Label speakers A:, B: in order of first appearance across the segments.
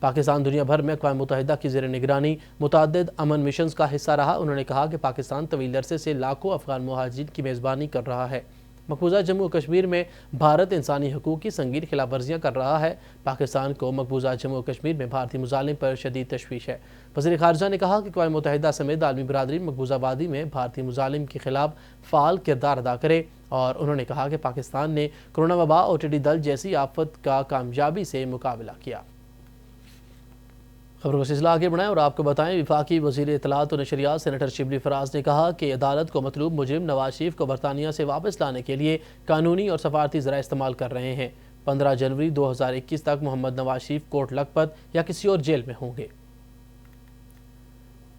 A: پاکستان دنیا بھر میں اقوام متحدہ کی زیر نگرانی متعدد امن مشنز کا حصہ رہا۔ انہوں نے کہا کہ پاکستان طویل عرصے سے لاکھوں افغان مہاجرین کی میزبانی کر رہا ہے۔ مقبوضہ جموں و کشمیر میں بھارت انسانی حقوق کی سنگین خلاف ورزیاں کر رہا ہے۔ پاکستان کو مقبوضہ جموں و کشمیر میں بھارتی مظالم پر شدید تشویش ہے۔ وزیر خارجہ نے کہا کہ اقوام متحدہ سمیت عالمی برادری مقبوضہ وادی میں بھارتی مظالم کے خلاف فعال کردار ادا کرے، اور انہوں نے کہا کہ پاکستان نے کورونا وبا اور ٹڈی دل جیسی آفت کا کامیابی سے مقابلہ کیا۔ خبر کو سلسلہ آگے بڑھائیں اور آپ کو بتائیں، وفاقی وزیر اطلاعات و نشریات سینیٹر شبلی فراز نے کہا کہ عدالت کو مطلوب مجرم نواز شریف کو برطانیہ سے واپس لانے کے لیے قانونی اور سفارتی ذرائع استعمال کر رہے ہیں۔ 15 جنوری 2021 تک محمد نواز شریف کوٹ لکھپت یا کسی اور جیل میں ہوں گے۔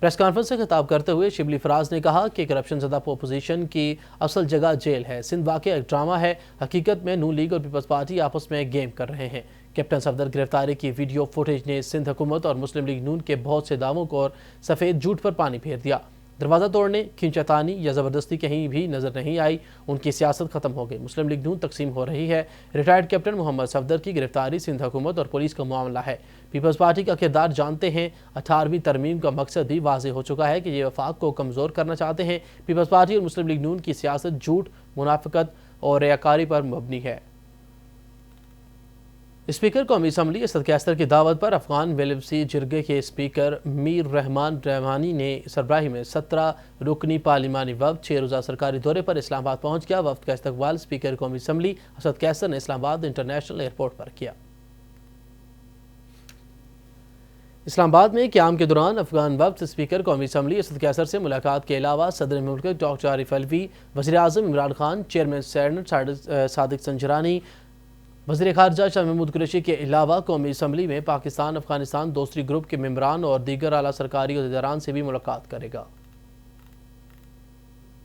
A: پریس کانفرنس سے خطاب کرتے ہوئے شبلی فراز نے کہا کہ کرپشن زدہ اپوزیشن کی اصل جگہ جیل ہے۔ سندھ واقعہ ایک ڈرامہ ہے، حقیقت میں نون لیگ اور پیپلز پارٹی آپس میں گیم کر رہے ہیں۔ کیپٹن صفدر گرفتاری کی ویڈیو فوٹیج نے سندھ حکومت اور مسلم لیگ نون کے بہت سے دعووں کو اور سفید جھوٹ پر پانی پھیر دیا۔ دروازہ توڑنے، کھینچتانی یا زبردستی کہیں بھی نظر نہیں آئی۔ ان کی سیاست ختم ہو گئی۔ مسلم لیگ نون تقسیم ہو رہی ہے۔ ریٹائرڈ کیپٹن محمد صفدر کی گرفتاری سندھ حکومت اور پولیس کا معاملہ ہے۔ پیپلز پارٹی کا کردار جانتے ہیں۔ 18ویں ترمیم کا مقصد بھی واضح ہو چکا ہے کہ یہ وفاق کو کمزور کرنا چاہتے ہیں۔ پیپلز پارٹی اور مسلم لیگ نون کی سیاست جھوٹ، منافقت اور ریاکاری پر مبنی ہے۔ اسپیکر قومی اسمبلی اسد کیسر کی دعوت پر افغان ویلفسی جرگے کے اسپیکر میر رحمان رحمانی نے سربراہی میں 17 رکنی پارلیمانی وفد 6 روزہ سرکاری دورے پر اسلام آباد پہنچ گیا۔ وفد کا استقبال اسپیکر قومی اسمبلی اسد کیسر نے اسلام آباد انٹرنیشنل ایئرپورٹ پر کیا۔ اسلام آباد میں قیام کے دوران افغان وفد اسپیکر قومی اسمبلی اسد کیسر سے ملاقات کے علاوہ صدر مملکت ڈاکٹر عارف علوی، وزیر اعظم عمران خان، چیئرمین سینٹ صادق سنجرانی، وزیر خارجہ شاہ محمود قریشی کے علاوہ قومی اسمبلی میں پاکستان افغانستان دوسری گروپ کے ممبران اور دیگر اعلیٰ سرکاری عہدیداران سے بھی ملاقات کرے گا۔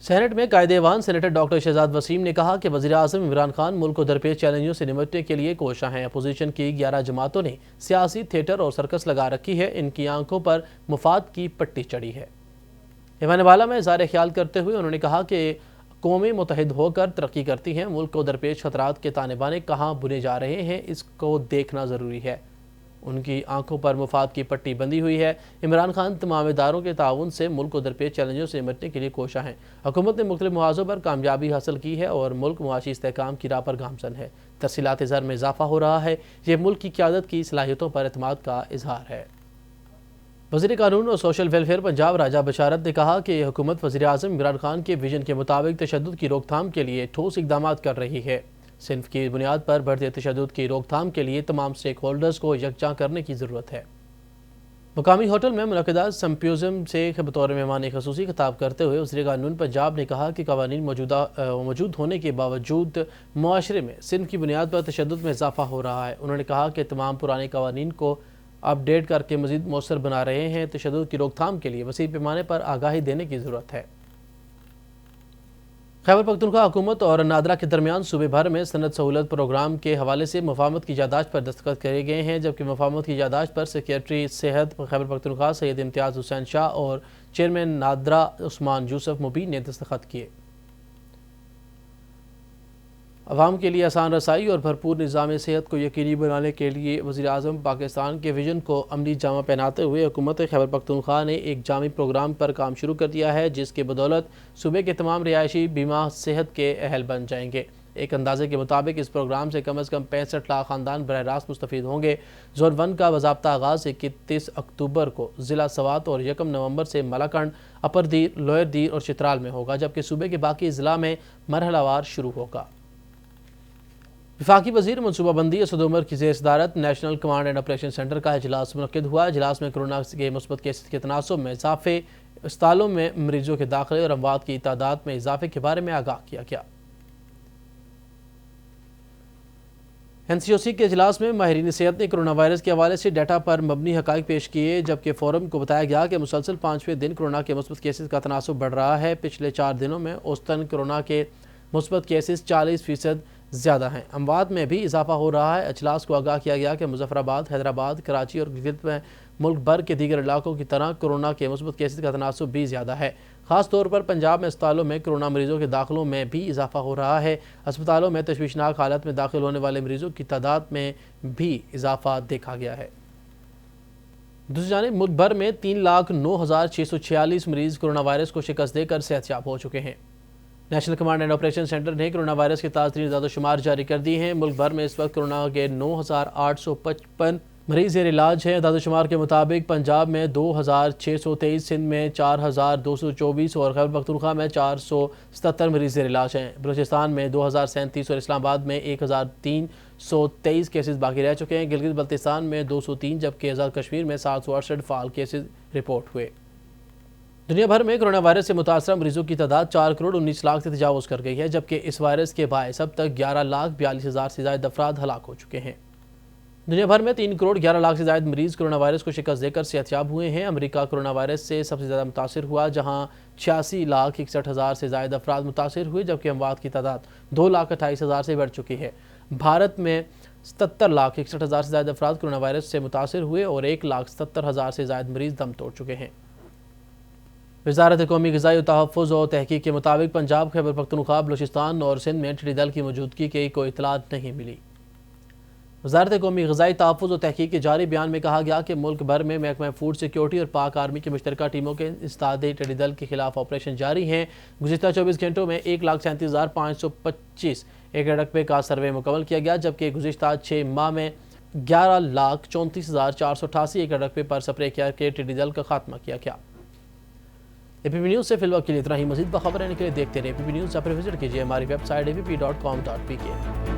A: سینٹ میں قائد ایوان سینیٹر ڈاکٹر شہزاد وسیم نے کہا کہ وزیر اعظم عمران خان ملک کو درپیش چیلنجوں سے نمٹنے کے لیے کوشاں ہیں۔ اپوزیشن کی 11 جماعتوں نے سیاسی تھیٹر اور سرکس لگا رکھی ہے، ان کی آنکھوں پر مفاد کی پٹی چڑھی ہے۔ ایوان والا میں اظہار خیال کرتے ہوئے انہوں نے کہا کہ قومیں متحد ہو کر ترقی کرتی ہیں۔ ملک کو درپیش خطرات کے تانے بانے کہاں بنے جا رہے ہیں، اس کو دیکھنا ضروری ہے۔ ان کی آنکھوں پر مفاد کی پٹی بندھی ہوئی ہے۔ عمران خان تمام اداروں کے تعاون سے ملک کو درپیش چیلنجوں سے نمٹنے کے لیے کوشاں ہیں۔ حکومت نے مختلف محاذوں پر کامیابی حاصل کی ہے اور ملک معاشی استحکام کی راہ پر گامزن ہے۔ ترسیلات زر میں اضافہ ہو رہا ہے۔ یہ ملک کی قیادت کی صلاحیتوں پر اعتماد کا اظہار ہے۔ وزیر قانون اور سوشل ویلفیئر پنجاب راجہ بشارت نے کہا کہ یہ حکومت وزیر اعظم عمران خان کے ویژن کے مطابق تشدد کی روک تھام کے لیے ٹھوس اقدامات کر رہی ہے۔ صنف کی بنیاد پر بڑھتے تشدد کی روک تھام کے لیے تمام سٹیک ہولڈرز کو یکجا کرنے کی ضرورت ہے۔ مقامی ہوٹل میں منعقدہ سمپوزیم سے بطور مہمان خصوصی خطاب کرتے ہوئے وزیر قانون پنجاب نے کہا کہ قوانین موجود ہونے کے باوجود معاشرے میں صنف کی بنیاد پر تشدد میں اضافہ ہو رہا ہے۔ انہوں نے کہا کہ تمام پرانے قوانین کو اپ ڈیٹ کر کے مزید مؤثر بنا رہے ہیں۔ تشدد کی روک تھام کے لیے وسیع پیمانے پر آگاہی دینے کی ضرورت ہے۔ خیبر پختونخوا حکومت اور نادرا کے درمیان صوبے بھر میں صنعت سہولت پروگرام کے حوالے سے مفاہمت کی یادداشت پر دستخط کرے گئے ہیں، جبکہ مفاہمت کی یادداشت پر سیکریٹری صحت خیبر پختونخوا سید امتیاز حسین شاہ اور چیئرمین نادرا عثمان یوسف مبین نے دستخط کیے۔ عوام کے لیے آسان رسائی اور بھرپور نظام صحت کو یقینی بنانے کے لیے وزیر اعظم پاکستان کے ویژن کو عملی جامہ پہناتے ہوئے حکومت خیبر پختونخوا نے ایک جامع پروگرام پر کام شروع کر دیا ہے، جس کی بدولت صوبے کے تمام رہائشی بیمہ صحت کے اہل بن جائیں گے۔ ایک اندازے کے مطابق اس پروگرام سے کم 65 لاکھ خاندان براہ راست مستفید ہوں گے۔ زون 1 کا باضابطہ آغاز 31 اکتوبر کو ضلع سوات اور 1 نومبر سے ملاکنڈ، اپر دیر، لوئر دیر اور چترال میں ہوگا، جبکہ صوبے کے باقی اضلاع میں مرحلہ وار شروع ہوگا۔ وفاقی وزیر منصوبہ بندی اسد عمر کی زیر صدارت national command and operation centre کا اجلاس منعقد ہوا۔ اجلاس میں کورونا کے مثبت کیسز کے تناسب میں اضافے، اسپتالوں میں مریضوں کے داخلے اور اموات کی تعداد میں اضافے کے بارے میں آگاہ کیا گیا۔ NCOC کے اجلاس میں ماہرین صحت نے کورونا وائرس کے حوالے سے ڈیٹا پر مبنی حقائق پیش کیے، جبکہ فورم کو بتایا گیا کہ مسلسل 5ویں دن کورونا کے مثبت کیسز کا تناسب بڑھ رہا ہے۔ پچھلے 4 دنوں میں اوسطاً کورونا کے مثبت کیسز 40% زیادہ ہیں۔ اموات میں بھی اضافہ ہو رہا ہے۔ اجلاس کو آگاہ کیا گیا کہ مظفر آباد، حیدرآباد، کراچی اور گلگت میں ملک بھر کے دیگر علاقوں کی طرح کورونا کے مثبت کیسز کا تناسب بھی زیادہ ہے۔ خاص طور پر پنجاب میں اسپتالوں میں کورونا مریضوں کے داخلوں میں بھی اضافہ ہو رہا ہے۔ اسپتالوں میں تشویشناک حالت میں داخل ہونے والے مریضوں کی تعداد میں بھی اضافہ دیکھا گیا ہے۔ دوسری جانب ملک بھر میں 3,09,646 مریض کرونا وائرس کو شکست دے کر صحت یاب ہو چکے ہیں۔ National command and operation centre نے کرونا وائرس کے تازہ ترین اعداد و شمار جاری کر دی ہیں۔ ملک بھر میں اس وقت کرونا کے 9,855 مریض زیر علاج ہیں۔ اعداد و شمار کے مطابق پنجاب میں 2,623، سندھ میں 4,224 اور خیبر پختونخوا میں 477 مریض زیر علاج ہیں۔ بلوچستان میں 2,037 اور اسلام آباد میں 1,323 کیسز باقی رہ چکے ہیں۔ گلگت بلتستان میں 203 جبکہ آزاد کشمیر میں 768 فعال کیسز رپورٹ ہوئے۔ دنیا بھر میں کرونا وائرس سے متاثرہ مریضوں کی تعداد 4,19,00,000 سے تجاوز کر گئی ہے، جبکہ اس وائرس کے باعث اب تک 11,42,000 سے زائد افراد ہلاک ہو چکے ہیں۔ دنیا بھر میں 3,11,00,000 سے زائد مریض کرونا وائرس کو شکست دے کر صحت یاب ہوئے ہیں۔ امریکہ کرونا وائرس سے سب سے زیادہ متاثر ہوا، جہاں 86,61,000 سے زائد افراد متاثر ہوئے، جبکہ اموات کی تعداد 2,28,000 سے بڑھ چکی ہے۔ بھارت میں 77,61,000 سے زائد افراد کرونا وائرس سے متاثر ہوئے اور 1,77,000 سے زائد مریض دم توڑ چکے ہیں۔ وزارت قومی غذائی تحفظ و تحقیق کے مطابق پنجاب، خیبر پختونخوا، بلوچستان اور سندھ میں ٹڈی دل کی موجودگی کی کوئی اطلاعات نہیں ملی۔ وزارت قومی غذائی تحفظ و تحقیق کے جاری بیان میں کہا گیا کہ ملک بھر میں محکمہ فوڈ سیکیورٹی اور پاک آرمی کی مشترکہ ٹیموں کے انسداد ٹڈی دل کے خلاف آپریشن جاری ہیں۔ گزشتہ 24 گھنٹوں میں 1,37,525 ایکڑ رقبے کا سروے مکمل کیا گیا، جبکہ گزشتہ 6 ماہ میں 11,34,488 ایکڑ رقبے پر سپرے کیا کے ٹڈی دل کا خاتمہ کیا گیا۔ اے پی پی نیوز سے فی الوقت کے لیے اتنا ہی۔ مزید باخبر رہنے کے لیے دیکھتے رہے اے پی پی نیوز، یا پھر وزٹ کیجیے ہماری ویب سائٹ avp.com.pk۔